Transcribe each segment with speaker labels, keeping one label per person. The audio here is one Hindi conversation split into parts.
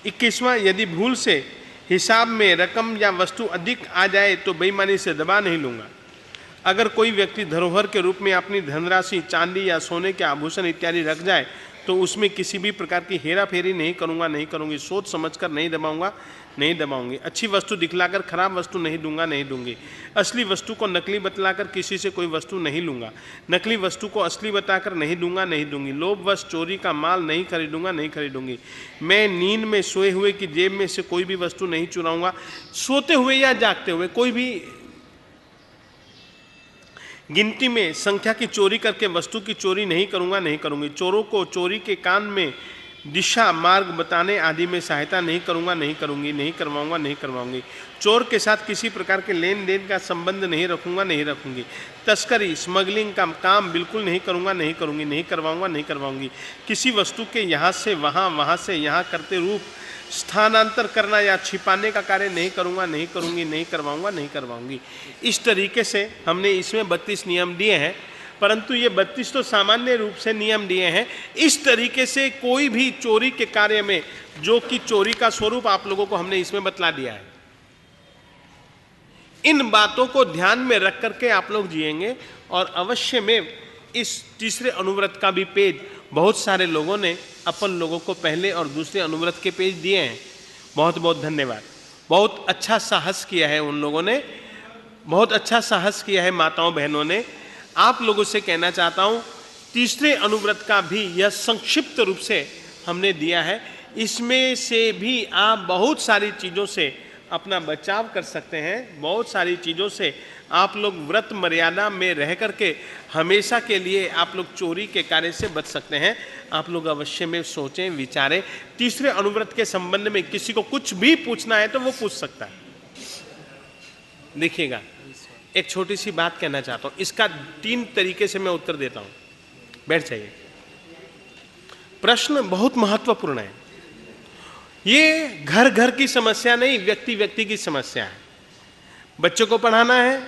Speaker 1: 21वां, यदि भूल से हिसाब में रकम या वस्तु अधिक आ जाए तो बेईमानी से दबा नहीं लूँगा। अगर कोई व्यक्ति धरोहर के रूप में अपनी धनराशि चांदी या सोने के आभूषण इत्यादि रख जाए तो उसमें किसी भी प्रकार की हेरा फेरी नहीं करूँगा, नहीं करूँगी। सोच समझकर नहीं दबाऊँगा, नहीं दबाऊँगी। अच्छी वस्तु दिखलाकर खराब वस्तु नहीं दूंगा, नहीं दूंगी। असली वस्तु को नकली बतलाकर किसी से कोई वस्तु नहीं लूँगा। नकली वस्तु को असली बताकर नहीं दूंगा, नहीं दूंगी। लोभवश चोरी का माल नहीं खरीदूंगा, नहीं खरीदूंगी। मैं नींद में सोए हुए की जेब में से कोई भी वस्तु नहीं चुराऊंगा। सोते हुए या जागते हुए कोई भी गिनती में संख्या की चोरी करके वस्तु की चोरी नहीं करूंगा, नहीं करूंगी। चोरों को चोरी के कान में दिशा मार्ग बताने आदि में सहायता नहीं करूंगा, नहीं करूंगी, नहीं करवाऊंगा, नहीं करवाऊंगी। चोर के साथ किसी प्रकार के लेन देन का संबंध नहीं रखूंगा, नहीं रखूंगी। तस्करी स्मगलिंग का काम बिल्कुल नहीं करूंगा, नहीं करूंगी, नहीं करवाऊंगा, नहीं करवाऊंगी। किसी वस्तु के यहाँ से वहाँ, वहाँ से यहाँ करते रूप स्थानांतर करना या छिपाने का कार्य नहीं करूंगा, नहीं करूंगी, नहीं करवाऊंगा, नहीं करवाऊंगी। इस तरीके से हमने इसमें 32 नियम दिए हैं, परंतु ये 32 तो सामान्य रूप से नियम दिए हैं। इस तरीके से कोई भी चोरी के कार्य में, जो कि चोरी का स्वरूप आप लोगों को हमने इसमें बतला दिया है, इन बातों को ध्यान में रख करके आप लोग जिएंगे। और अवश्य में इस तीसरे अनुव्रत का भी पेज बहुत सारे लोगों ने अपन लोगों को पहले और दूसरे अनुव्रत के पेज दिए हैं। बहुत बहुत धन्यवाद। बहुत अच्छा साहस किया है उन लोगों ने, बहुत अच्छा साहस किया है माताओं बहनों ने। आप लोगों से कहना चाहता हूँ, तीसरे अनुव्रत का भी यह संक्षिप्त रूप से हमने दिया है। इसमें से भी आप बहुत सारी चीज़ों से अपना बचाव कर सकते हैं। बहुत सारी चीज़ों से आप लोग व्रत मर्यादा में रह करके हमेशा के लिए आप लोग चोरी के कार्य से बच सकते हैं। आप लोग अवश्य में सोचें, विचारें। तीसरे अनुव्रत के संबंध में किसी को कुछ भी पूछना है तो वो पूछ सकता है। देखिएगा, एक छोटी सी बात कहना चाहता हूँ, इसका 3 तरीके से मैं उत्तर देता हूँ। बैठ जाइए। प्रश्न बहुत महत्वपूर्ण है। ये घर घर की समस्या नहीं, व्यक्ति व्यक्ति की समस्या है। बच्चों को पढ़ाना है,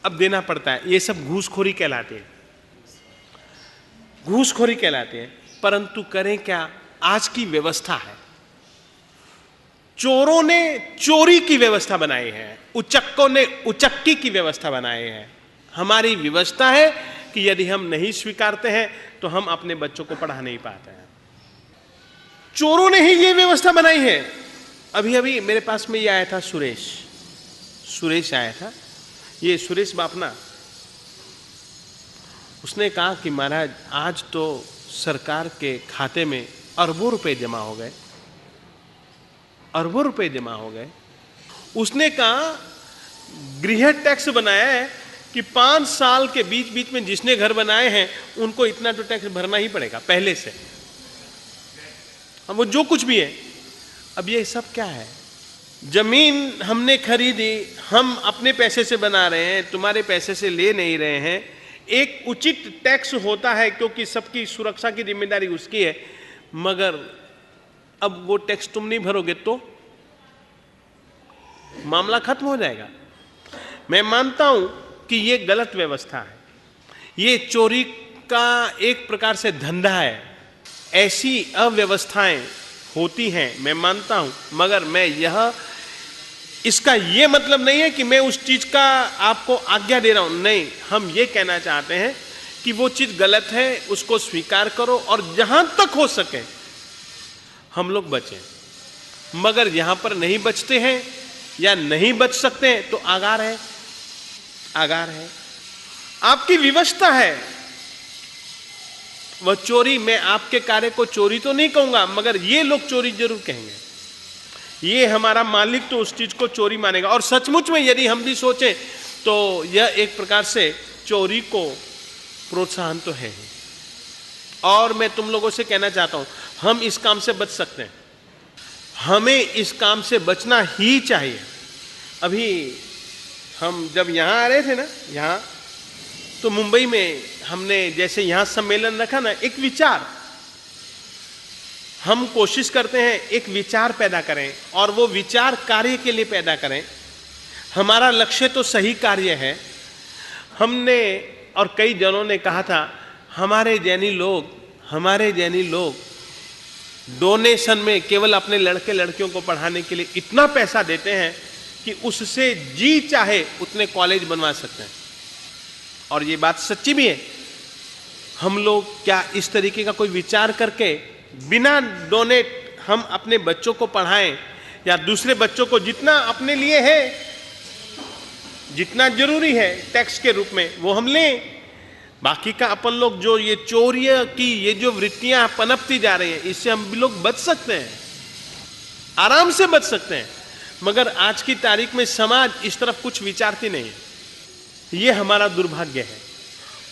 Speaker 1: अब देना पड़ता है। ये सब घूसखोरी कहलाते हैं, घूसखोरी कहलाते हैं। परंतु करें क्या, आज की व्यवस्था है। चोरों ने चोरी की व्यवस्था बनाई है, उचक्कों ने उचक्की की व्यवस्था बनाई है। हमारी व्यवस्था है कि यदि हम नहीं स्वीकारते हैं तो हम अपने बच्चों को पढ़ा नहीं पाते हैं। चोरों ने ही ये व्यवस्था बनाई है। अभी अभी मेरे पास में ये आया था, सुरेश आया था। ये सुरेश बापना, उसने कहा कि महाराज आज तो सरकार के खाते में अरबों रुपए जमा हो गए, अरबों रुपए जमा हो गए। उसने कहा गृह टैक्स बनाया है कि 5 साल के बीच बीच में जिसने घर बनाए हैं उनको इतना तो टैक्स भरना ही पड़ेगा पहले से। अब वो जो कुछ भी है, अब ये सब क्या है? जमीन हमने खरीदी, हम अपने पैसे से बना रहे हैं, तुम्हारे पैसे से ले नहीं रहे हैं। एक उचित टैक्स होता है क्योंकि सबकी सुरक्षा की जिम्मेदारी उसकी है, मगर अब वो टैक्स तुम नहीं भरोगे तो मामला खत्म हो जाएगा। मैं मानता हूं कि ये गलत व्यवस्था है, ये चोरी का एक प्रकार से धंधा है। ऐसी अव्यवस्थाएं होती हैं, मैं मानता हूं, मगर मैं इसका ये मतलब नहीं है कि मैं उस चीज का आपको आज्ञा दे रहा हूं। नहीं, हम ये कहना चाहते हैं कि वो चीज गलत है, उसको स्वीकार करो और जहां तक हो सके हम लोग बचें। मगर यहां पर नहीं बचते हैं या नहीं बच सकते हैं तो आगार है, आगार है। आपकी विवशता है वह चोरी। मैं आपके कार्य को चोरी तो नहीं कहूंगा, मगर ये लोग चोरी जरूर कहेंगे। ये हमारा मालिक तो उस चीज को चोरी मानेगा। और सचमुच में यदि हम भी सोचें तो यह एक प्रकार से चोरी को प्रोत्साहन तो है। और मैं तुम लोगों से कहना चाहता हूं, हम इस काम से बच सकते हैं, हमें इस काम से बचना ही चाहिए। अभी हम जब यहां आ रहे थे ना, यहां तो मुंबई में हमने जैसे यहां सम्मेलन रखा ना, एक विचार, हम कोशिश करते हैं एक विचार पैदा करें और वो विचार कार्य के लिए पैदा करें। हमारा लक्ष्य तो सही कार्य है। हमने और कई जनों ने कहा था हमारे जैनी लोग डोनेशन में केवल अपने लड़के लड़कियों को पढ़ाने के लिए इतना पैसा देते हैं कि उससे जी चाहे उतने कॉलेज बनवा सकते हैं। और ये बात सच्ची भी है। हम लोग क्या इस तरीके का कोई विचार करके बिना डोनेट हम अपने बच्चों को पढ़ाएं, या दूसरे बच्चों को जितना अपने लिए है, जितना जरूरी है टैक्स के रूप में वो हम लें, बाकी का अपन लोग जो ये चोरियां की ये जो वृत्तियां पनपती जा रही हैं, इससे हम भी लोग बच सकते हैं, आराम से बच सकते हैं। मगर आज की तारीख में समाज इस तरफ कुछ विचारती नहीं है। ये हमारा दुर्भाग्य है।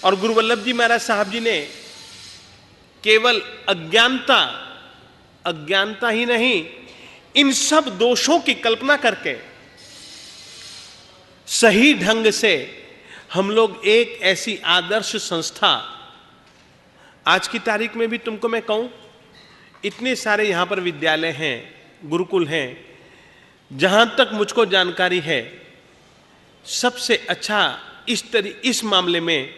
Speaker 1: और गुरु वल्लभ जी महाराज साहब जी ने केवल अज्ञानता ही नहीं, इन सब दोषों की कल्पना करके सही ढंग से हम लोग एक ऐसी आदर्श संस्था, आज की तारीख में भी तुमको मैं कहूं, इतने सारे यहां पर विद्यालय हैं, गुरुकुल हैं, जहां तक मुझको जानकारी है सबसे अच्छा इस मामले में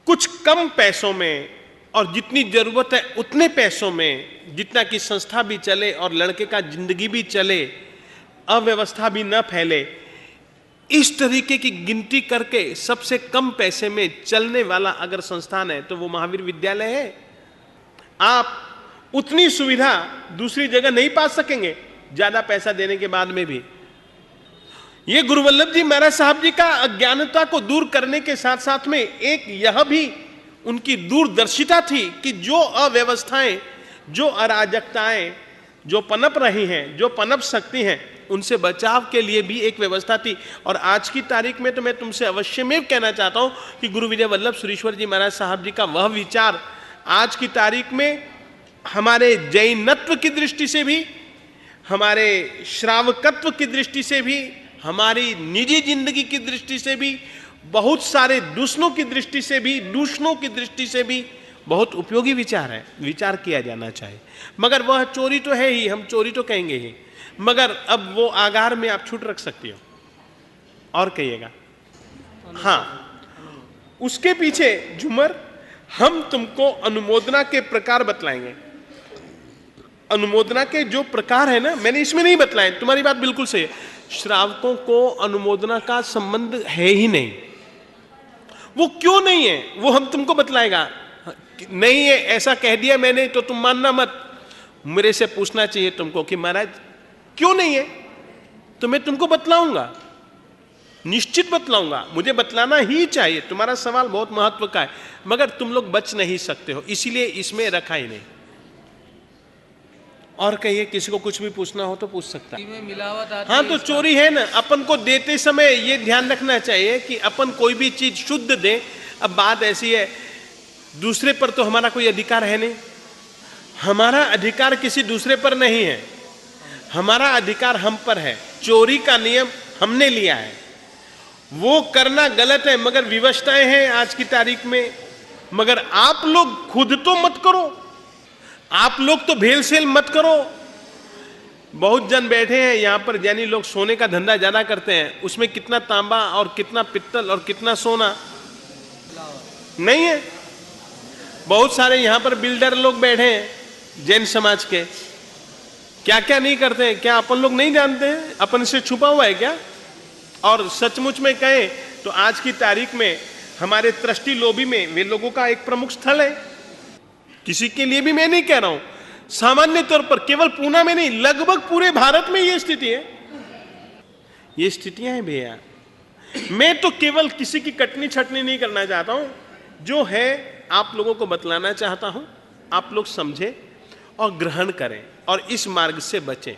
Speaker 1: कुछ कम पैसों में और जितनी जरूरत है उतने पैसों में, जितना कि संस्था भी चले और लड़के का जिंदगी भी चले, अव्यवस्था भी न फैले, इस तरीके की गिनती करके सबसे कम पैसे में चलने वाला अगर संस्थान है तो वो महावीर विद्यालय है। आप उतनी सुविधा दूसरी जगह नहीं पा सकेंगे ज्यादा पैसा देने के बाद में भी। ये गुरु वल्लभ जी महाराज साहब जी का अज्ञानता को दूर करने के साथ साथ में एक यह भी उनकी दूरदर्शिता थी कि जो अव्यवस्थाएं, जो अराजकताएं जो पनप रही हैं, जो पनप सकती हैं, उनसे बचाव के लिए भी एक व्यवस्था थी। और आज की तारीख में तो मैं तुमसे अवश्य में कहना चाहता हूं कि गुरु विजय वल्लभ सुरीश्वर जी महाराज साहब जी का वह विचार आज की तारीख में हमारे जैनत्व की दृष्टि से भी, हमारे श्रावकत्व की दृष्टि से भी, हमारी निजी जिंदगी की दृष्टि से भी, बहुत सारे दूषणों की दृष्टि से भी बहुत उपयोगी विचार है, विचार किया जाना चाहिए। मगर वह चोरी तो है ही, हम चोरी तो कहेंगे ही, मगर अब वो आगार में आप छूट रख सकती हो। और कहिएगा। हाँ, उसके पीछे झूमर हम तुमको अनुमोदना के प्रकार बतलाएंगे। अनुमोदना के जो प्रकार है ना, मैंने इसमें नहीं बतलाए, तुम्हारी बात बिल्कुल सही है। श्रावकों को अनुमोदना का संबंध है ही नहीं। वो क्यों नहीं है वो हम तुमको बतलाएगा। नहीं है ऐसा कह दिया मैंने तो तुम मानना मत, मेरे से पूछना चाहिए तुमको कि महाराज क्यों नहीं है, तो मैं तुमको बतलाऊंगा, निश्चित बतलाऊंगा, मुझे बतलाना ही चाहिए। तुम्हारा सवाल बहुत महत्व का है, मगर तुम लोग बच नहीं सकते हो, इसीलिए इसमें रखा ही नहीं। और कहिए, किसी को कुछ भी पूछना हो तो पूछ सकता है।
Speaker 2: मिलावट आती
Speaker 1: हाँ, तो चोरी है ना। अपन को देते समय ये ध्यान रखना चाहिए कि अपन कोई भी चीज शुद्ध दे। अब बात ऐसी है, दूसरे पर तो हमारा कोई अधिकार है नहीं, हमारा अधिकार किसी दूसरे पर नहीं है, हमारा अधिकार हम पर है। चोरी का नियम हमने लिया है, वो करना गलत है, मगर विवशताएं हैं आज की तारीख में। मगर आप लोग खुद तो मत करो, आप लोग तो भेल सेल मत करो। बहुत जन बैठे हैं यहां पर, यानी लोग सोने का धंधा ज्यादा करते हैं, उसमें कितना तांबा और कितना पित्तल और कितना सोना नहीं है। बहुत सारे यहां पर बिल्डर लोग बैठे हैं जैन समाज के, क्या क्या नहीं करते हैं, क्या अपन लोग नहीं जानते हैं? अपन से छुपा हुआ है क्या? और सचमुच में कहें तो आज की तारीख में हमारे ट्रस्टी लॉबी में वे लोगों का एक प्रमुख स्थल है। किसी के लिए भी मैं नहीं कह रहा हूं, सामान्य तौर पर केवल पूना में नहीं, लगभग पूरे भारत में ये स्थिति है, ये स्थितियां हैं भैया। मैं तो केवल किसी की कटनी छटनी नहीं करना चाहता हूं, जो है आप लोगों को बतलाना चाहता हूं, आप लोग समझें और ग्रहण करें और इस मार्ग से बचें।